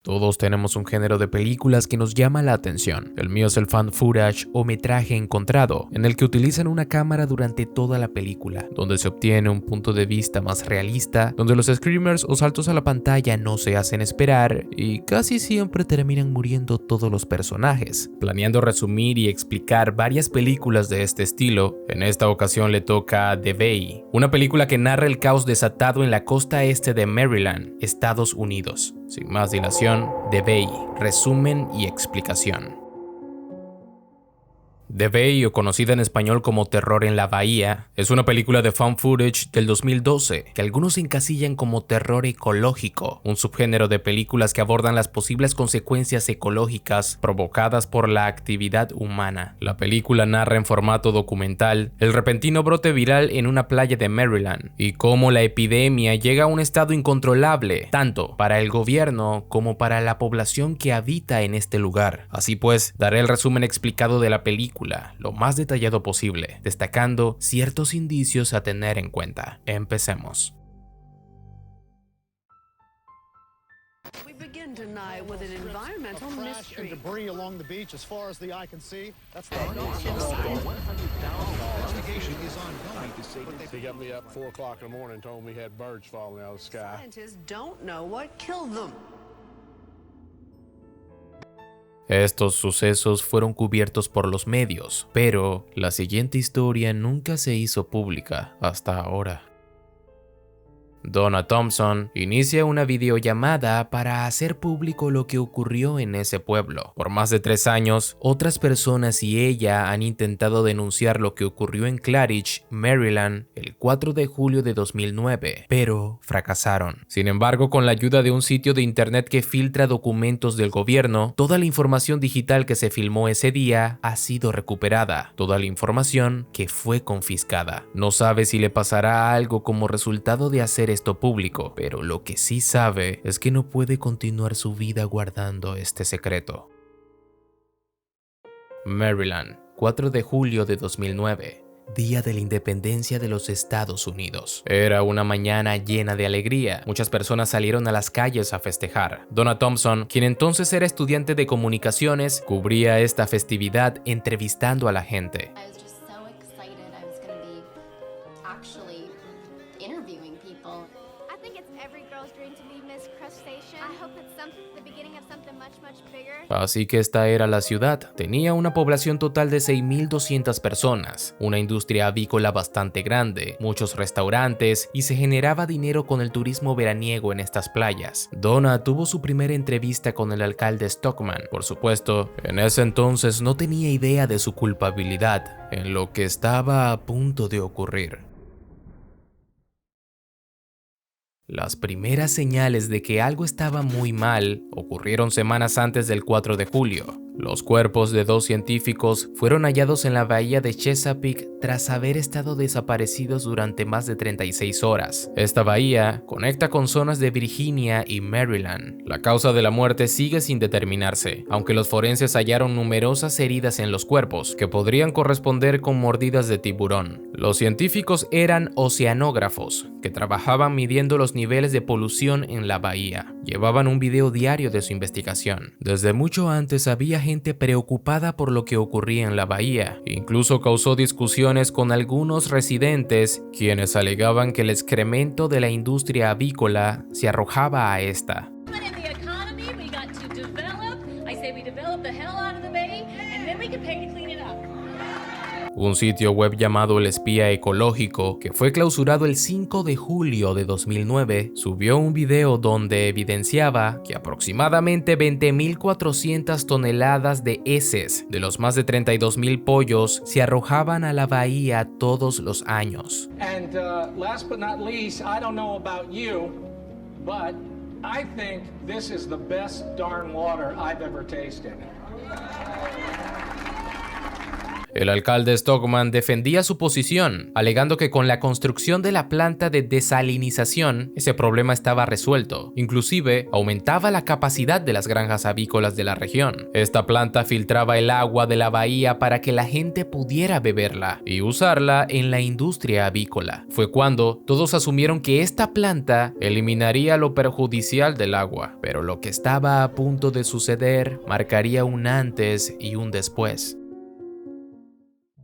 Todos tenemos un género de películas que nos llama la atención. El mío es el fan footage o metraje encontrado, en el que utilizan una cámara durante toda la película, donde se obtiene un punto de vista más realista, donde los screamers o saltos a la pantalla no se hacen esperar y casi siempre terminan muriendo todos los personajes. Planeando resumir y explicar varias películas de este estilo, en esta ocasión le toca The Bay, una película que narra el caos desatado en la costa este de Maryland, Estados Unidos. Sin más dilación, The Bay, resumen y explicación. The Bay, o conocida en español como Terror en la Bahía, es una película de found footage del 2012 que algunos encasillan como terror ecológico, un subgénero de películas que abordan las posibles consecuencias ecológicas provocadas por la actividad humana. La película narra en formato documental el repentino brote viral en una playa de Maryland y cómo la epidemia llega a un estado incontrolable, tanto para el gobierno como para la población que habita en este lugar. Así pues, daré el resumen explicado de la película lo más detallado posible, destacando ciertos indicios a tener en cuenta. Empecemos. Estos sucesos fueron cubiertos por los medios, pero la siguiente historia nunca se hizo pública hasta ahora. Donna Thompson inicia una videollamada para hacer público lo que ocurrió en ese pueblo. Por más de 3 años, otras personas y ella han intentado denunciar lo que ocurrió en Claridge, Maryland, el 4 de julio de 2009, pero fracasaron. Sin embargo, con la ayuda de un sitio de internet que filtra documentos del gobierno, toda la información digital que se filmó ese día ha sido recuperada, toda la información que fue confiscada. No sabe si le pasará algo como resultado de hacer esto público, pero lo que sí sabe es que no puede continuar su vida guardando este secreto. Maryland, 4 de julio de 2009. Día de la independencia de los Estados Unidos. Era una mañana llena de alegría. Muchas personas salieron a las calles a festejar. Donna Thompson, quien entonces era estudiante de comunicaciones, cubría esta festividad entrevistando a la gente. Así que esta era la ciudad. Tenía una población total de 6.200 personas, una industria avícola bastante grande, muchos restaurantes y se generaba dinero con el turismo veraniego en estas playas. Donna tuvo su primera entrevista con el alcalde Stockman. Por supuesto, en ese entonces no tenía idea de su culpabilidad en lo que estaba a punto de ocurrir. Las primeras señales de que algo estaba muy mal ocurrieron semanas antes del 4 de julio. Los cuerpos de 2 científicos fueron hallados en la bahía de Chesapeake tras haber estado desaparecidos durante más de 36 horas. Esta bahía conecta con zonas de Virginia y Maryland. La causa de la muerte sigue sin determinarse, aunque los forenses hallaron numerosas heridas en los cuerpos que podrían corresponder con mordidas de tiburón. Los científicos eran oceanógrafos que trabajaban midiendo los niveles de polución en la bahía. Llevaban un video diario de su investigación. Desde mucho antes había gente preocupada por lo que ocurría en la bahía. Incluso causó discusiones con algunos residentes, quienes alegaban que el excremento de la industria avícola se arrojaba a esta. Un sitio web llamado El Espía Ecológico, que fue clausurado el 5 de julio de 2009, subió un video donde evidenciaba que aproximadamente 20.400 toneladas de heces de los más de 32.000 pollos se arrojaban a la bahía todos los años. And last but not least, I don't know about you, but I think this is the best darn water I've ever tasted. El alcalde Stockman defendía su posición, alegando que con la construcción de la planta de desalinización, ese problema estaba resuelto. Inclusive, aumentaba la capacidad de las granjas avícolas de la región. Esta planta filtraba el agua de la bahía para que la gente pudiera beberla y usarla en la industria avícola. Fue cuando todos asumieron que esta planta eliminaría lo perjudicial del agua, pero lo que estaba a punto de suceder marcaría un antes y un después.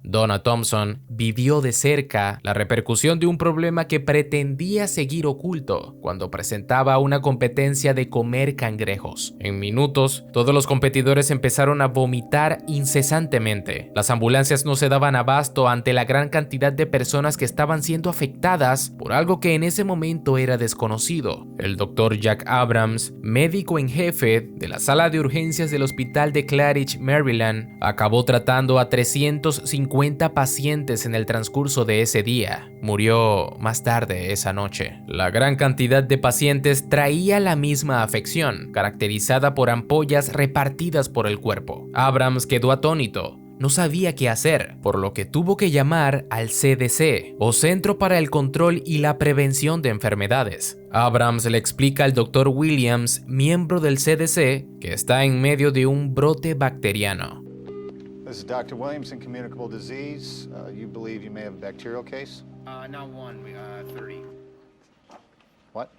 Donna Thompson vivió de cerca la repercusión de un problema que pretendía seguir oculto cuando presentaba una competencia de comer cangrejos. En minutos, todos los competidores empezaron a vomitar incesantemente. Las ambulancias no se daban abasto ante la gran cantidad de personas que estaban siendo afectadas por algo que en ese momento era desconocido. El doctor Jack Abrams, médico en jefe de la sala de urgencias del hospital de Claridge, Maryland, acabó tratando a 350 pacientes en el transcurso de ese día. Murió más tarde esa noche. La gran cantidad de pacientes traía la misma afección, caracterizada por ampollas repartidas por el cuerpo. Abrams quedó atónito. No sabía qué hacer, por lo que tuvo que llamar al CDC, o Centro para el Control y la Prevención de Enfermedades. Abrams le explica al Dr. Williams, miembro del CDC, que está en medio de un brote bacteriano. This is Dr. Williams in communicable disease. You believe you may have a bacterial case? Not one, 30. What?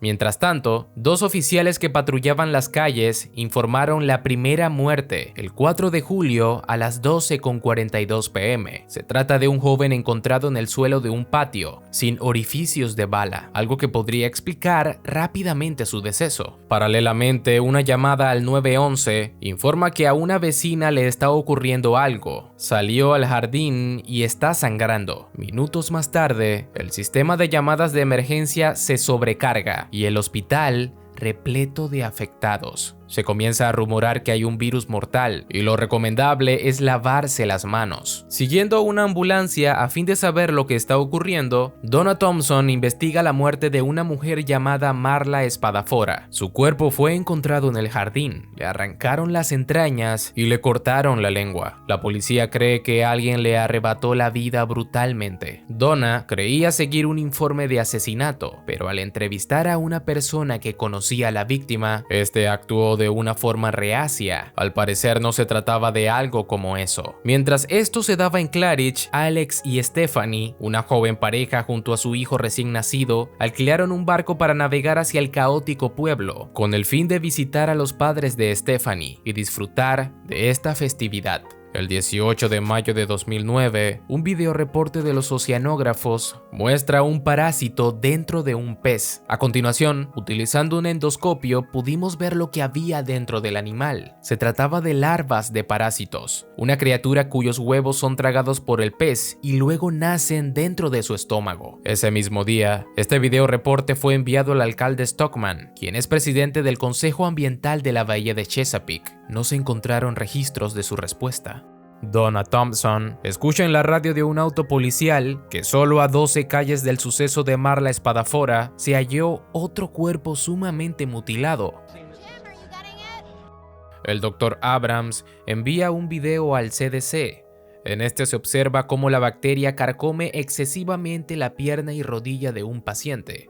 Mientras tanto, dos oficiales que patrullaban las calles informaron la primera muerte el 4 de julio a las 12:42 p.m. Se trata de un joven encontrado en el suelo de un patio, sin orificios de bala, algo que podría explicar rápidamente su deceso. Paralelamente, una llamada al 911 informa que a una vecina le está ocurriendo algo. Salió al jardín y está sangrando. Minutos más tarde, el sistema de llamadas de emergencia se sobrecarga y el hospital repleto de afectados. Se comienza a rumorar que hay un virus mortal y lo recomendable es lavarse las manos. Siguiendo una ambulancia a fin de saber lo que está ocurriendo, Donna Thompson investiga la muerte de una mujer llamada Marla Spadafora. Su cuerpo fue encontrado en el jardín, le arrancaron las entrañas y le cortaron la lengua. La policía cree que alguien le arrebató la vida brutalmente. Donna creía seguir un informe de asesinato, pero al entrevistar a una persona que conocía a la víctima, este actuó de una forma reacia. Al parecer no se trataba de algo como eso. Mientras esto se daba en Claridge, Alex y Stephanie, una joven pareja junto a su hijo recién nacido, alquilaron un barco para navegar hacia el caótico pueblo, con el fin de visitar a los padres de Stephanie y disfrutar de esta festividad. El 18 de mayo de 2009, un videoreporte de los oceanógrafos muestra un parásito dentro de un pez. A continuación, utilizando un endoscopio, pudimos ver lo que había dentro del animal. Se trataba de larvas de parásitos, una criatura cuyos huevos son tragados por el pez y luego nacen dentro de su estómago. Ese mismo día, este videoreporte fue enviado al alcalde Stockman, quien es presidente del Consejo Ambiental de la Bahía de Chesapeake. No se encontraron registros de su respuesta. Donna Thompson escucha en la radio de un auto policial que solo a 12 calles del suceso de Marla Spadafora se halló otro cuerpo sumamente mutilado. El Dr. Abrams envía un video al CDC. En este se observa cómo la bacteria carcome excesivamente la pierna y rodilla de un paciente.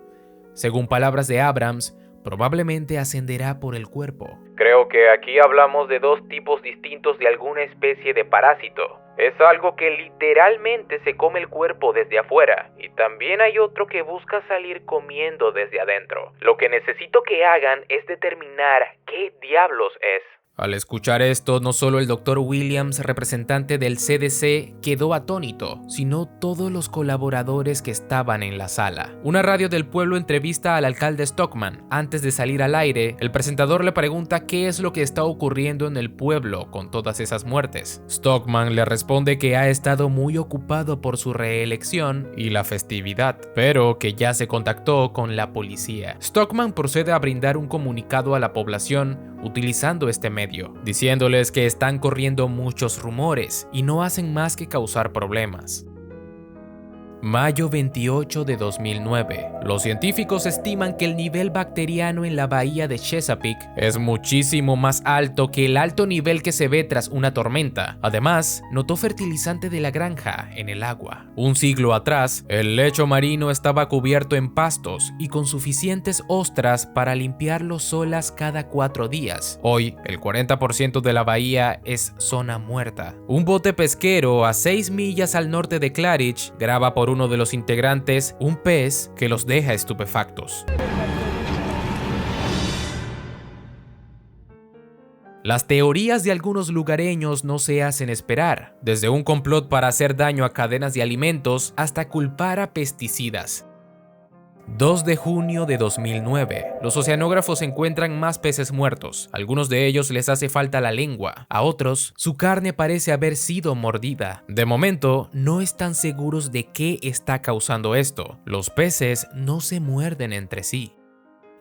Según palabras de Abrams, probablemente ascenderá por el cuerpo. Creo que aquí hablamos de dos tipos distintos de alguna especie de parásito. Es algo que literalmente se come el cuerpo desde afuera, y también hay otro que busca salir comiendo desde adentro. Lo que necesito que hagan es determinar qué diablos es. Al escuchar esto, no solo el Dr. Williams, representante del CDC, quedó atónito, sino todos los colaboradores que estaban en la sala. Una radio del pueblo entrevista al alcalde Stockman. Antes de salir al aire, el presentador le pregunta qué es lo que está ocurriendo en el pueblo con todas esas muertes. Stockman le responde que ha estado muy ocupado por su reelección y la festividad, pero que ya se contactó con la policía. Stockman procede a brindar un comunicado a la población utilizando este medio, diciéndoles que están corriendo muchos rumores y no hacen más que causar problemas. Mayo 28 de 2009. Los científicos estiman que el nivel bacteriano en la bahía de Chesapeake es muchísimo más alto que el alto nivel que se ve tras una tormenta. Además, notó fertilizante de la granja en el agua. Un siglo atrás, el lecho marino estaba cubierto en pastos y con suficientes ostras para limpiarlo solas cada 4 días. Hoy, el 40% de la bahía es zona muerta. Un bote pesquero a 6 millas al norte de Claridge graba por uno de los integrantes un pez que los deja estupefactos. Las teorías de algunos lugareños no se hacen esperar, desde un complot para hacer daño a cadenas de alimentos hasta culpar a pesticidas. 2 de junio de 2009. Los oceanógrafos encuentran más peces muertos. A algunos de ellos les hace falta la lengua. A otros, su carne parece haber sido mordida. De momento, no están seguros de qué está causando esto. Los peces no se muerden entre sí.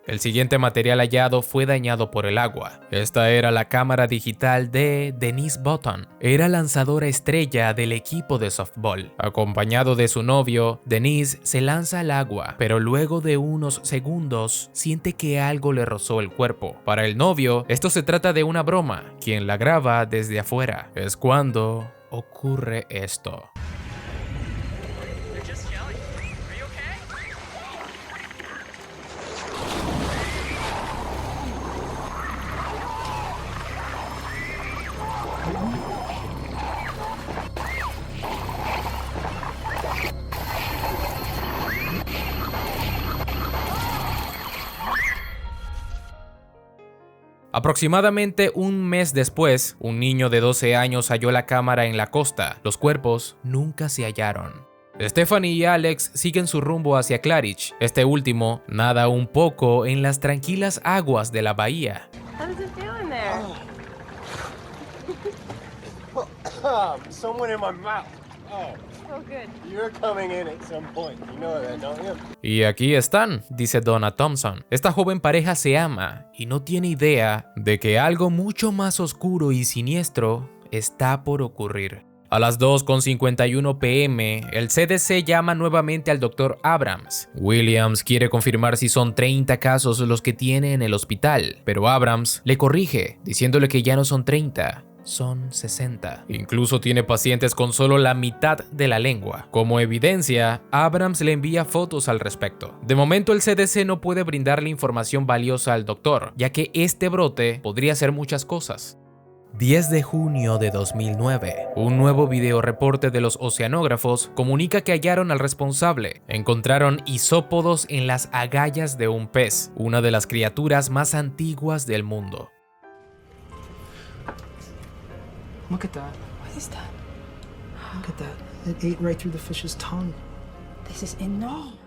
El siguiente material hallado fue dañado por el agua. Esta era la cámara digital de Denise Button. Era lanzadora estrella del equipo de softball. Acompañado de su novio, Denise se lanza al agua, pero luego de unos segundos siente que algo le rozó el cuerpo. Para el novio, esto se trata de una broma, quien la graba desde afuera. Es cuando ocurre esto. Aproximadamente un mes después, un niño de 12 años halló la cámara en la costa. Los cuerpos nunca se hallaron. Stephanie y Alex siguen su rumbo hacia Claridge. Este último nada un poco en las tranquilas aguas de la bahía. How does it feel in there? Someone in my mouth. Oh, So good. you're coming in at some point. You know that, don't you? Y aquí están, dice Donna Thompson. Esta joven pareja se ama y no tiene idea de que algo mucho más oscuro y siniestro está por ocurrir. A las 2:51 p.m., el CDC llama nuevamente al Dr. Abrams. Williams quiere confirmar si son 30 casos los que tiene en el hospital, pero Abrams le corrige, diciéndole que ya no son 30. Son 60. Incluso tiene pacientes con solo la mitad de la lengua. Como evidencia, Abrams le envía fotos al respecto. De momento el CDC no puede brindarle información valiosa al doctor, ya que este brote podría ser muchas cosas. 10 de junio de 2009. Un nuevo videoreporte de los oceanógrafos comunica que hallaron al responsable. Encontraron isópodos en las agallas de un pez, una de las criaturas más antiguas del mundo. Look at that. What is that? Look at that. It ate right through the fish's tongue. This is enormous.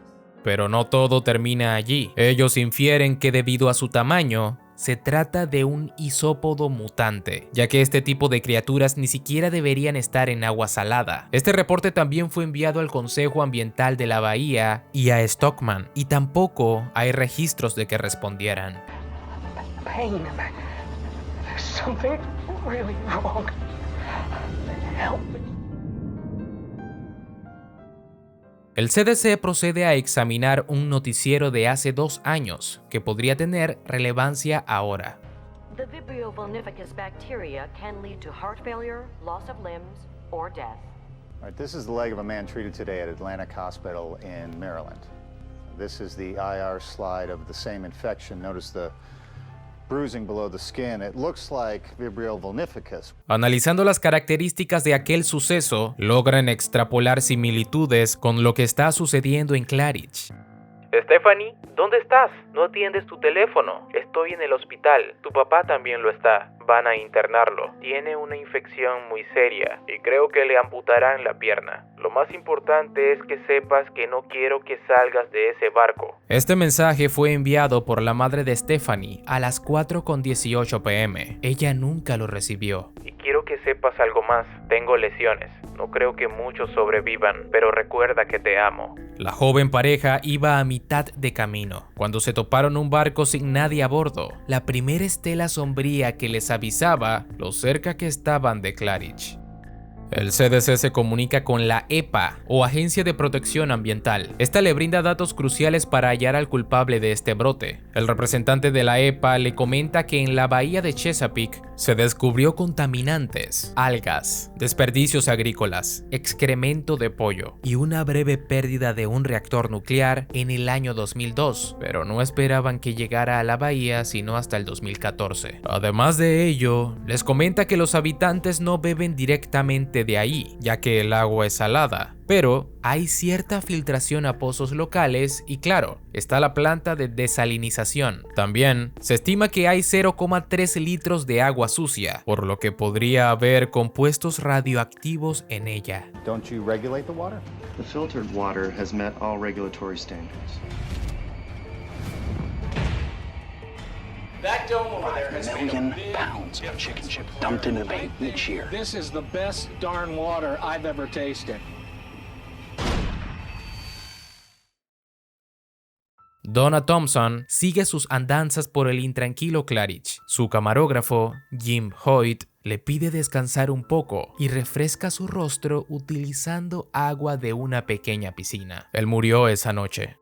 Pero no todo termina allí. Ellos infieren que debido a su tamaño, se trata de un isópodo mutante, ya que este tipo de criaturas ni siquiera deberían estar en agua salada. Este reporte también fue enviado al Consejo Ambiental de la Bahía y a Stockman, y tampoco hay registros de que respondieran. Pain. There's something really wrong. Help me. El CDC procede a examinar un noticiero de hace 2 años que podría tener relevancia ahora. The Vibrio vulnificus bacteria can lead to heart failure, loss of limbs, or death. All right, this is the leg of a man treated today at Atlantic Hospital in Maryland. This is the IR slide of the same infection. Notice the bruising below the skin. It looks like Vibrio vulnificus. Analizando las características de aquel suceso, logran extrapolar similitudes con lo que está sucediendo en Claridge. Stephanie, ¿dónde estás? No atiendes tu teléfono. Estoy en el hospital. Tu papá también lo está. Van a internarlo. Tiene una infección muy seria y creo que le amputarán la pierna. Lo más importante es que sepas que no quiero que salgas de ese barco. Este mensaje fue enviado por la madre de Stephanie a las 4:18 p.m. Ella nunca lo recibió. Y quiero que sepas algo más. Tengo lesiones. No creo que muchos sobrevivan, pero recuerda que te amo. La joven pareja iba a mitad de camino, cuando se toparon un barco sin nadie a bordo, la primera estela sombría que les avisaba lo cerca que estaban de Claridge. El CDC se comunica con la EPA o Agencia de Protección Ambiental. Esta le brinda datos cruciales para hallar al culpable de este brote. El representante de la EPA le comenta que en la bahía de Chesapeake se descubrió contaminantes, algas, desperdicios agrícolas, excremento de pollo y una breve pérdida de un reactor nuclear en el año 2002, pero no esperaban que llegara a la bahía sino hasta el 2014. Además de ello, les comenta que los habitantes no beben directamente de ahí, ya que el agua es salada, pero hay cierta filtración a pozos locales y claro, está la planta de desalinización. También se estima que hay 0,3 litros de agua sucia, por lo que podría haber compuestos radioactivos en ella. Don't you regulate the water? The filtered water has met all regulatory standards. That dome over there has made a million big pounds of difference. chicken shit dumped into the bay each year. This is the best darn water I've ever tasted. Donna Thompson sigue sus andanzas por el intranquilo Claridge. Su camarógrafo, Jim Hoyt, le pide descansar un poco y refresca su rostro utilizando agua de una pequeña piscina. Él murió esa noche.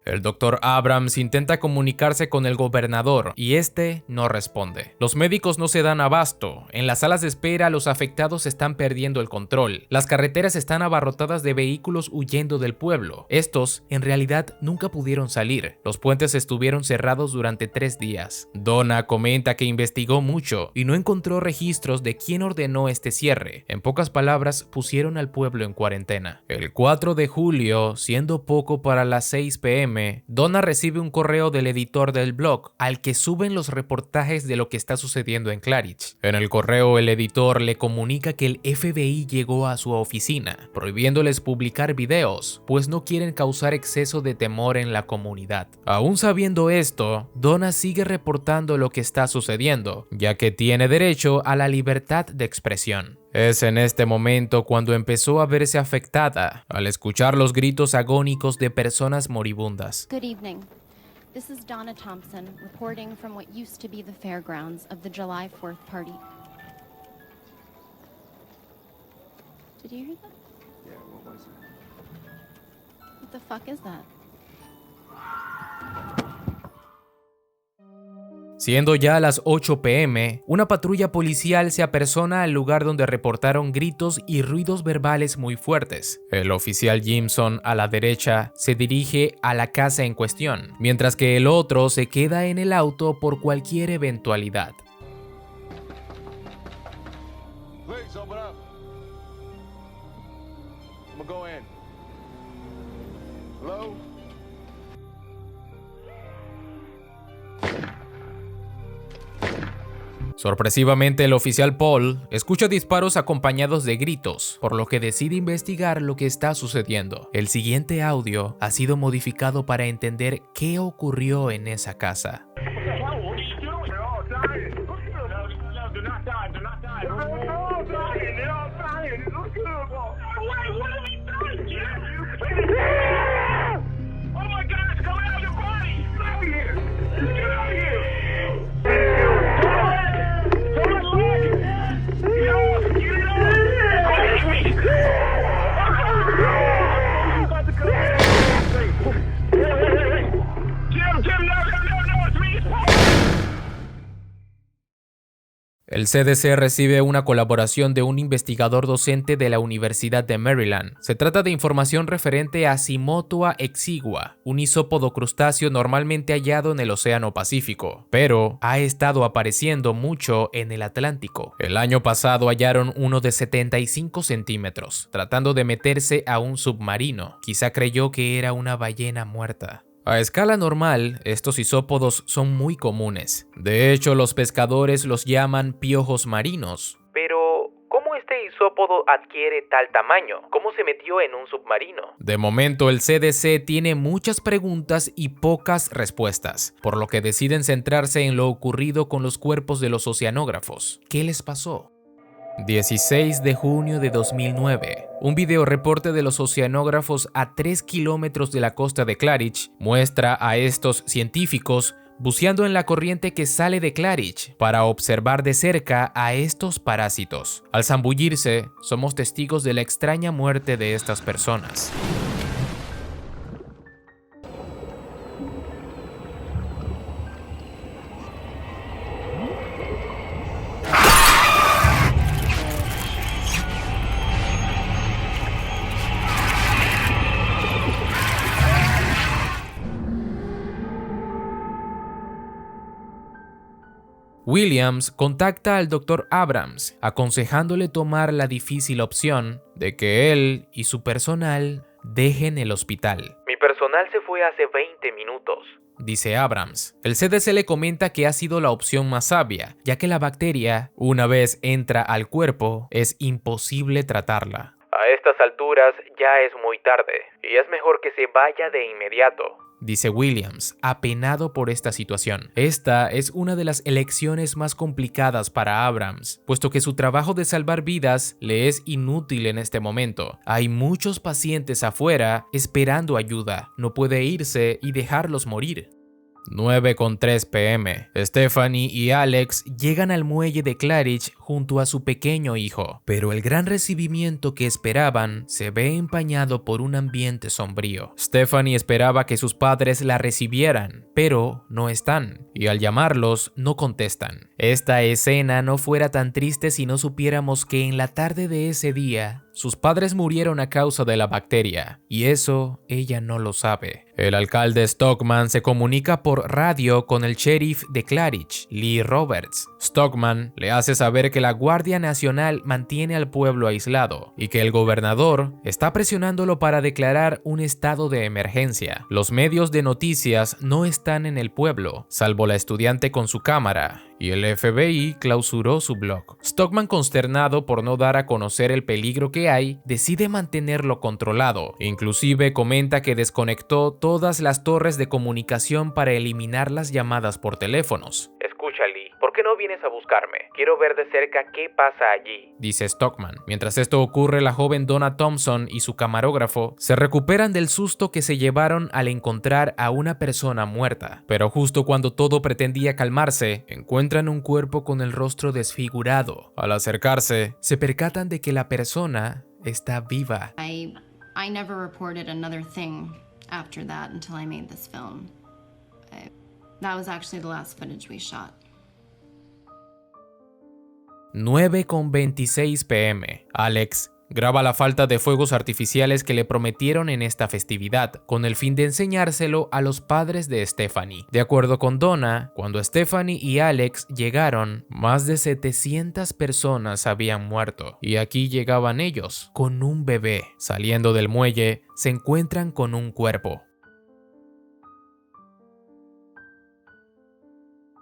El Dr. Abrams intenta comunicarse con el gobernador y este no responde. Los médicos no se dan abasto. En las salas de espera los afectados están perdiendo el control. Las carreteras están abarrotadas de vehículos huyendo del pueblo. Estos, en realidad, nunca pudieron salir. Los puentes estuvieron cerrados durante 3 días. Donna comenta que investigó mucho y no encontró registros de quién ordenó este cierre. En pocas palabras, pusieron al pueblo en cuarentena. El 4 de julio, siendo poco para las 6 p.m., Donna recibe un correo del editor del blog, al que suben los reportajes de lo que está sucediendo en Claridge. En el correo, el editor le comunica que el FBI llegó a su oficina, prohibiéndoles publicar videos, pues no quieren causar exceso de temor en la comunidad. Aún sabiendo esto, Donna sigue reportando lo que está sucediendo, ya que tiene derecho a la libertad de expresión. Es en este momento cuando empezó a verse afectada al escuchar los gritos agónicos de personas moribundas. Good evening. This is Donna Thompson reporting from what used to be the fairgrounds of the July 4th party. Did you hear that? Yeah, what was it? What the fuck is that? Siendo ya las 8 p.m., una patrulla policial se apersona al lugar donde reportaron gritos y ruidos verbales muy fuertes. El oficial Jimson, a la derecha, se dirige a la casa en cuestión, mientras que el otro se queda en el auto por cualquier eventualidad. Please open up. I'm gonna go in. Hello? Sorpresivamente, el oficial Paul escucha disparos acompañados de gritos, por lo que decide investigar lo que está sucediendo. El siguiente audio ha sido modificado para entender qué ocurrió en esa casa. El CDC recibe una colaboración de un investigador docente de la Universidad de Maryland. Se trata de información referente a Simotua exigua, un isópodo crustáceo normalmente hallado en el Océano Pacífico, pero ha estado apareciendo mucho en el Atlántico. El año pasado hallaron uno de 75 centímetros, tratando de meterse a un submarino. Quizá creyó que era una ballena muerta. A escala normal, estos isópodos son muy comunes. De hecho, los pescadores los llaman piojos marinos. Pero, ¿cómo este isópodo adquiere tal tamaño? ¿Cómo se metió en un submarino? De momento, el CDC tiene muchas preguntas y pocas respuestas, por lo que deciden centrarse en lo ocurrido con los cuerpos de los oceanógrafos. ¿Qué les pasó? 16 de junio de 2009. Un videoreporte de los oceanógrafos a 3 kilómetros de la costa de Claridge muestra a estos científicos buceando en la corriente que sale de Claridge para observar de cerca a estos parásitos. Al zambullirse, somos testigos de la extraña muerte de estas personas. Williams contacta al Dr. Abrams, aconsejándole tomar la difícil opción de que él y su personal dejen el hospital. Mi personal se fue hace 20 minutos, dice Abrams. El CDC le comenta que ha sido la opción más sabia, ya que la bacteria, una vez entra al cuerpo, es imposible tratarla. A estas alturas ya es muy tarde, y es mejor que se vaya de inmediato, dice Williams, apenado por esta situación. Esta es una de las elecciones más complicadas para Abrams, puesto que su trabajo de salvar vidas le es inútil en este momento. Hay muchos pacientes afuera esperando ayuda. No puede irse y dejarlos morir. 9:03 p.m. Stephanie y Alex llegan al muelle de Claridge junto a su pequeño hijo, pero el gran recibimiento que esperaban se ve empañado por un ambiente sombrío. Stephanie esperaba que sus padres la recibieran, pero no están, y al llamarlos no contestan. Esta escena no fuera tan triste si no supiéramos que en la tarde de ese día sus padres murieron a causa de la bacteria, y eso ella no lo sabe. El alcalde Stockman se comunica por radio con el sheriff de Claridge, Lee Roberts. Stockman le hace saber que la Guardia Nacional mantiene al pueblo aislado y que el gobernador está presionándolo para declarar un estado de emergencia. Los medios de noticias no están en el pueblo, salvo la estudiante con su cámara, y el FBI clausuró su blog. Stockman, consternado por no dar a conocer el peligro que hay, decide mantenerlo controlado. Inclusive comenta que desconectó todas las torres de comunicación para eliminar las llamadas por teléfonos. Escucha, Lee, ¿por qué no vienes a buscarme? Quiero ver de cerca qué pasa allí, dice Stockman. Mientras esto ocurre, la joven Donna Thompson y su camarógrafo se recuperan del susto que se llevaron al encontrar a una persona muerta. Pero justo cuando todo pretendía calmarse, encuentran un cuerpo con el rostro desfigurado. Al acercarse, se percatan de que la persona está viva. I never reported another thing after that until I made this film. That was actually the last footage we shot. 9:26 p.m. Alex graba la falta de fuegos artificiales que le prometieron en esta festividad, con el fin de enseñárselo a los padres de Stephanie. De acuerdo con Donna, cuando Stephanie y Alex llegaron, más de 700 personas habían muerto, y aquí llegaban ellos, con un bebé. Saliendo del muelle, se encuentran con un cuerpo.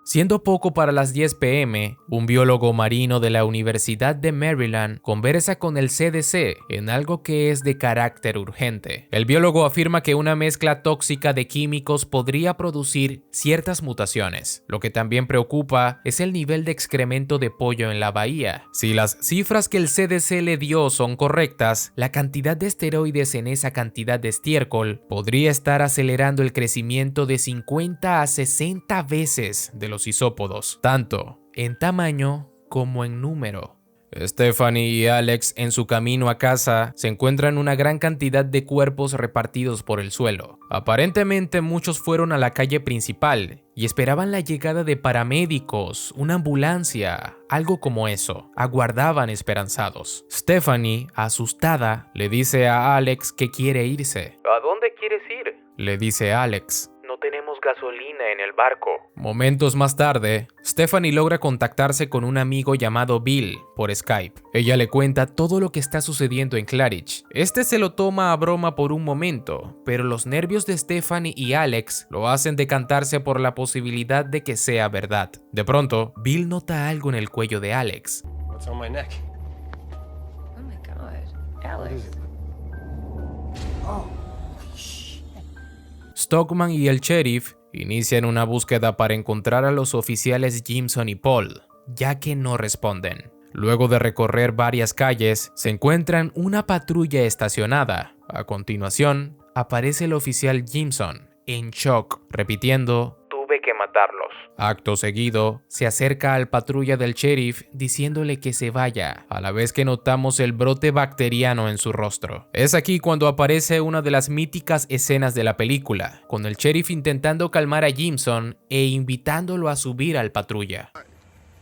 Siendo poco para las 10 p.m., un biólogo marino de la Universidad de Maryland conversa con el CDC en algo que es de carácter urgente. El biólogo afirma que una mezcla tóxica de químicos podría producir ciertas mutaciones. Lo que también preocupa es el nivel de excremento de pollo en la bahía. Si las cifras que el CDC le dio son correctas, la cantidad de esteroides en esa cantidad de estiércol podría estar acelerando el crecimiento de 50 a 60 veces de los isópodos, tanto en tamaño como en número. Stephanie y Alex, en su camino a casa, se encuentran una gran cantidad de cuerpos repartidos por el suelo. Aparentemente muchos fueron a la calle principal y esperaban la llegada de paramédicos, una ambulancia, algo como eso. Aguardaban esperanzados. Stephanie, asustada, le dice a Alex que quiere irse. ¿A dónde quieres ir? Le dice Alex. No tenemos gasolina en el barco. Momentos más tarde, Stephanie logra contactarse con un amigo llamado Bill por Skype. Ella le cuenta todo lo que está sucediendo en Claridge. Este se lo toma a broma por un momento, pero los nervios de Stephanie y Alex lo hacen decantarse por la posibilidad de que sea verdad. De pronto, Bill nota algo en el cuello de Alex. What's on my neck? Oh my God, Alex. Stockman y el sheriff inician una búsqueda para encontrar a los oficiales Jimson y Paul, ya que no responden. Luego de recorrer varias calles, se encuentran una patrulla estacionada. A continuación, aparece el oficial Jimson, en shock, repitiendo: Tuve que matarlos. Acto seguido, se acerca al patrulla del sheriff diciéndole que se vaya, a la vez que notamos el brote bacteriano en su rostro. Es aquí cuando aparece una de las míticas escenas de la película, con el sheriff intentando calmar a Jimson e invitándolo a subir al patrulla.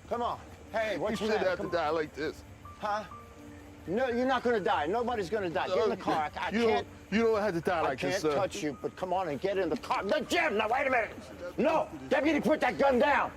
Come on. Hey, what you shouldn't say? have to die like this. Huh? No, you're not gonna die. Nobody's gonna die. Get in the car. I can't. You don't have to die like this, sir. I can't touch you, but come on and get in the car. No, Jim, now wait a minute. No, deputy, put that gun down.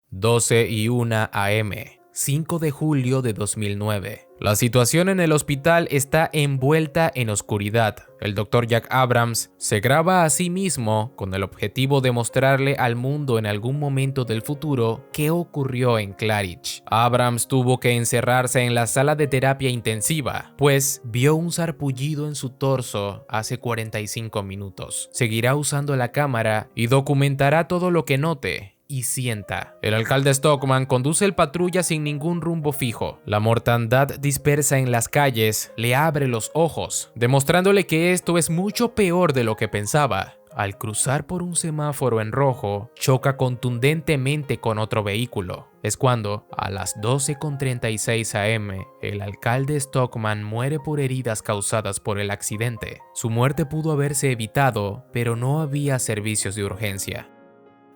(12:01 AM), 5 de julio de 2009. La situación en el hospital está envuelta en oscuridad. El Dr. Jack Abrams se graba a sí mismo con el objetivo de mostrarle al mundo en algún momento del futuro qué ocurrió en Claridge. Abrams tuvo que encerrarse en la sala de terapia intensiva, pues vio un sarpullido en su torso hace 45 minutos. Seguirá usando la cámara y documentará todo lo que note y sienta. El alcalde Stockman conduce el patrulla sin ningún rumbo fijo. La mortandad dispersa en las calles le abre los ojos, demostrándole que esto es mucho peor de lo que pensaba. Al cruzar por un semáforo en rojo, choca contundentemente con otro vehículo. Es cuando, a las 12:36 AM, el alcalde Stockman muere por heridas causadas por el accidente. Su muerte pudo haberse evitado, pero no había servicios de urgencia.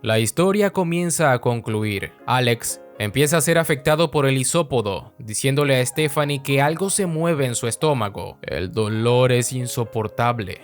La historia comienza a concluir. Alex empieza a ser afectado por el hisópodo, diciéndole a Stephanie que algo se mueve en su estómago. El dolor es insoportable.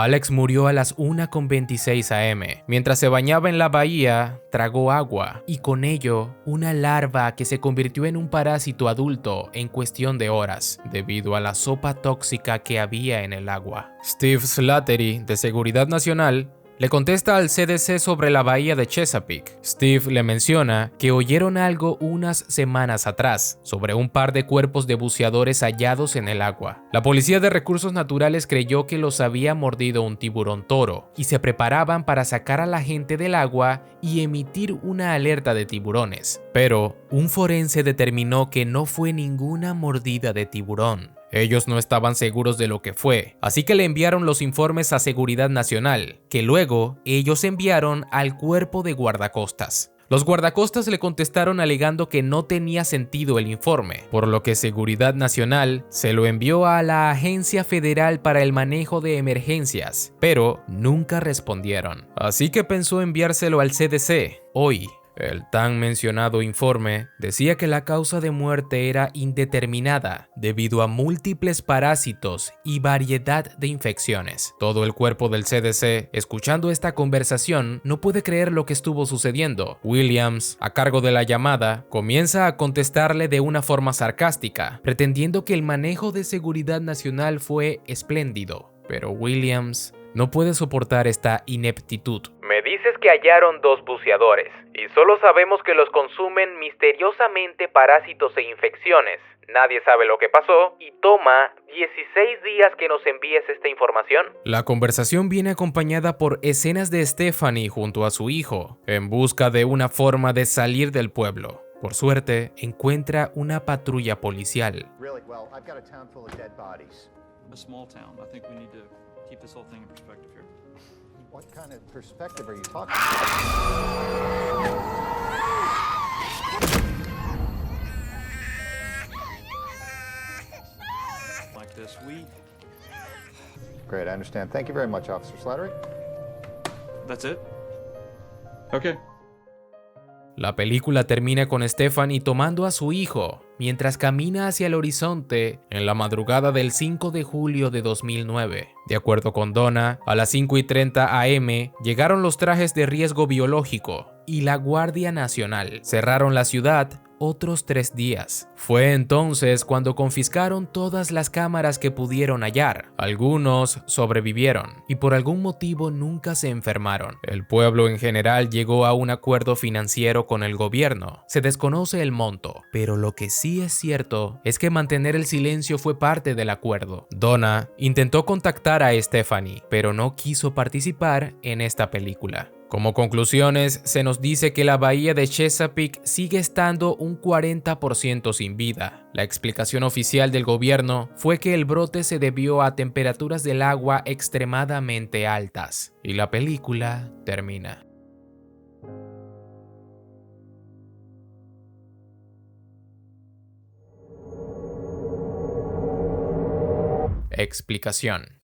Alex murió a las 1:26 AM. Mientras se bañaba en la bahía, tragó agua y con ello una larva que se convirtió en un parásito adulto en cuestión de horas, debido a la sopa tóxica que había en el agua. Steve Slattery, de Seguridad Nacional, le contesta al CDC sobre la bahía de Chesapeake. Steve le menciona que oyeron algo unas semanas atrás sobre un par de cuerpos de buceadores hallados en el agua. La Policía de Recursos Naturales creyó que los había mordido un tiburón toro y se preparaban para sacar a la gente del agua y emitir una alerta de tiburones. Pero un forense determinó que no fue ninguna mordida de tiburón. Ellos no estaban seguros de lo que fue, así que le enviaron los informes a Seguridad Nacional, que luego ellos enviaron al cuerpo de guardacostas. Los guardacostas le contestaron alegando que no tenía sentido el informe, por lo que Seguridad Nacional se lo envió a la Agencia Federal para el Manejo de Emergencias, pero nunca respondieron. Así que pensó enviárselo al CDC. Hoy, el tan mencionado informe decía que la causa de muerte era indeterminada debido a múltiples parásitos y variedad de infecciones. Todo el cuerpo del CDC, escuchando esta conversación, no puede creer lo que estuvo sucediendo. Williams, a cargo de la llamada, comienza a contestarle de una forma sarcástica, pretendiendo que el manejo de Seguridad Nacional fue espléndido. Pero Williams no puede soportar esta ineptitud. Me dices que hallaron 2 buceadores, y solo sabemos que los consumen misteriosamente parásitos e infecciones. Nadie sabe lo que pasó, y toma 16 días que nos envíes esta información. La conversación viene acompañada por escenas de Stephanie junto a su hijo, en busca de una forma de salir del pueblo. Por suerte, encuentra una patrulla policial. Really? Well, I've got a town full of dead bodies. A small town. I think we need to keep this whole thing in perspective here. What kind of perspective are you talking about? Like this, Great, I understand. Thank you very much, Officer Slattery. That's it? Okay. La película termina con Stephanie tomando a su hijo mientras camina hacia el horizonte en la madrugada del 5 de julio de 2009. De acuerdo con Donna, a las 5:30 AM llegaron los trajes de riesgo biológico y la Guardia Nacional. Cerraron la ciudad otros 3 días. Fue entonces cuando confiscaron todas las cámaras que pudieron hallar. Algunos sobrevivieron y por algún motivo nunca se enfermaron. El pueblo en general llegó a un acuerdo financiero con el gobierno. Se desconoce el monto, pero lo que sí es cierto es que mantener el silencio fue parte del acuerdo. Donna intentó contactar a Stephanie, pero no quiso participar en esta película. Como conclusiones, se nos dice que la bahía de Chesapeake sigue estando un 40% sin vida. La explicación oficial del gobierno fue que el brote se debió a temperaturas del agua extremadamente altas. Y la película termina. Explicación.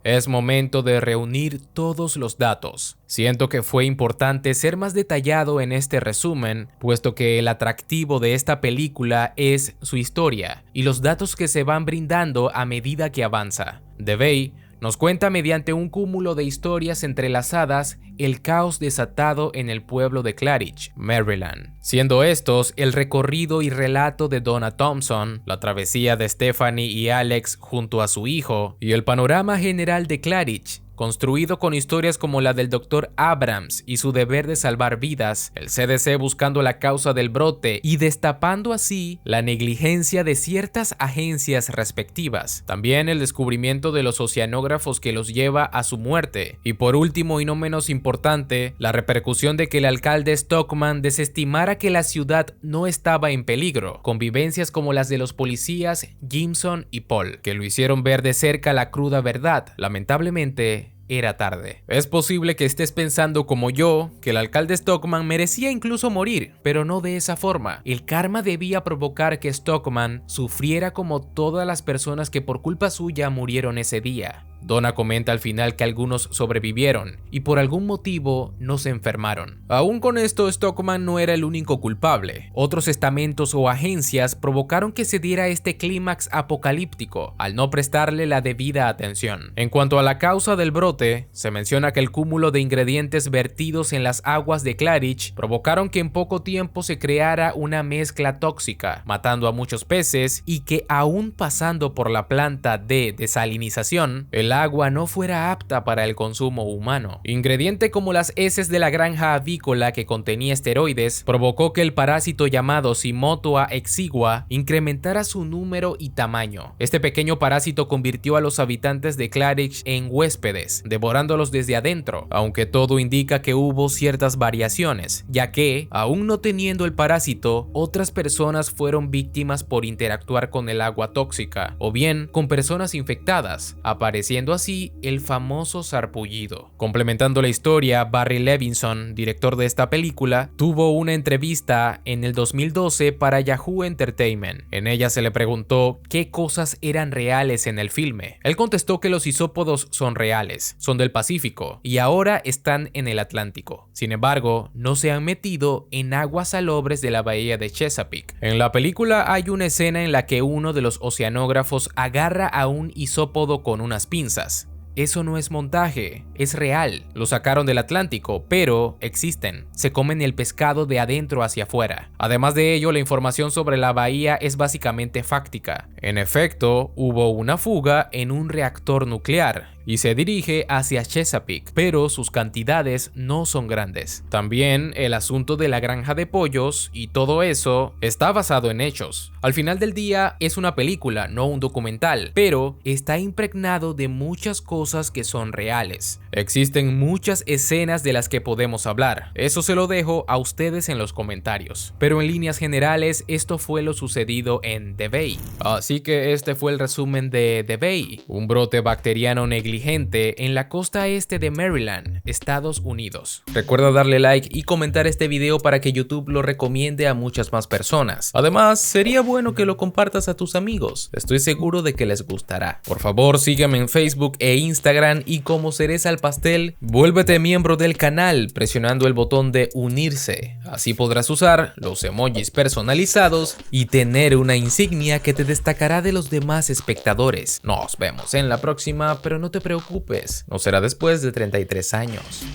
Es momento de reunir todos los datos. Siento que fue importante ser más detallado en este resumen, puesto que el atractivo de esta película es su historia y los datos que se van brindando a medida que avanza. DeBay nos cuenta mediante un cúmulo de historias entrelazadas el caos desatado en el pueblo de Claridge, Maryland, siendo estos el recorrido y relato de Donna Thompson, la travesía de Stephanie y Alex junto a su hijo, y el panorama general de Claridge, construido con historias como la del Dr. Abrams y su deber de salvar vidas, el CDC buscando la causa del brote y destapando así la negligencia de ciertas agencias respectivas. También el descubrimiento de los oceanógrafos que los lleva a su muerte. Y por último y no menos importante, la repercusión de que el alcalde Stockman desestimara que la ciudad no estaba en peligro, con vivencias como las de los policías Jimson y Paul, que lo hicieron ver de cerca la cruda verdad. Lamentablemente, era tarde. Es posible que estés pensando como yo, que el alcalde Stockman merecía incluso morir, pero no de esa forma. El karma debía provocar que Stockman sufriera como todas las personas que por culpa suya murieron ese día. Donna comenta al final que algunos sobrevivieron y por algún motivo no se enfermaron. Aún con esto, Stockman no era el único culpable. Otros estamentos o agencias provocaron que se diera este clímax apocalíptico al no prestarle la debida atención. En cuanto a la causa del brote, se menciona que el cúmulo de ingredientes vertidos en las aguas de Claridge provocaron que en poco tiempo se creara una mezcla tóxica, matando a muchos peces y que aún pasando por la planta de desalinización, el agua no fuera apta para el consumo humano. Ingrediente como las heces de la granja avícola que contenía esteroides provocó que el parásito llamado Simotoa exigua incrementara su número y tamaño. Este pequeño parásito convirtió a los habitantes de Claridge en huéspedes, devorándolos desde adentro, aunque todo indica que hubo ciertas variaciones, ya que, aún no teniendo el parásito, otras personas fueron víctimas por interactuar con el agua tóxica, o bien con personas infectadas, apareciendo así el famoso sarpullido. Complementando la historia, Barry Levinson, director de esta película, tuvo una entrevista en el 2012 para Yahoo Entertainment. En ella se le preguntó qué cosas eran reales en el filme. Él contestó que los isópodos son reales, son del Pacífico y ahora están en el Atlántico. Sin embargo, no se han metido en aguas salobres de la bahía de Chesapeake. En la película hay una escena en la que uno de los oceanógrafos agarra a un isópodo con unas pinzas. Eso no es montaje, es real. Lo sacaron del Atlántico, pero existen. Se comen el pescado de adentro hacia afuera. Además de ello, la información sobre la bahía es básicamente fáctica. En efecto, hubo una fuga en un reactor nuclear y se dirige hacia Chesapeake, pero sus cantidades no son grandes. También el asunto de la granja de pollos y todo eso está basado en hechos. Al final del día es una película, no un documental, pero está impregnado de muchas cosas que son reales. Existen muchas escenas de las que podemos hablar, eso se lo dejo a ustedes en los comentarios. Pero en líneas generales esto fue lo sucedido en The Bay. Así que este fue el resumen de The Bay, un brote bacteriano negligente en la costa este de Maryland, Estados Unidos. Recuerda darle like y comentar este video para que YouTube lo recomiende a muchas más personas. Además, sería bueno que lo compartas a tus amigos. Estoy seguro de que les gustará. Por favor, sígueme en Facebook e Instagram y como cereza al pastel, vuélvete miembro del canal presionando el botón de unirse. Así podrás usar los emojis personalizados y tener una insignia que te destacará de los demás espectadores. Nos vemos en la próxima, pero no te preocupes, no será después de 33 años.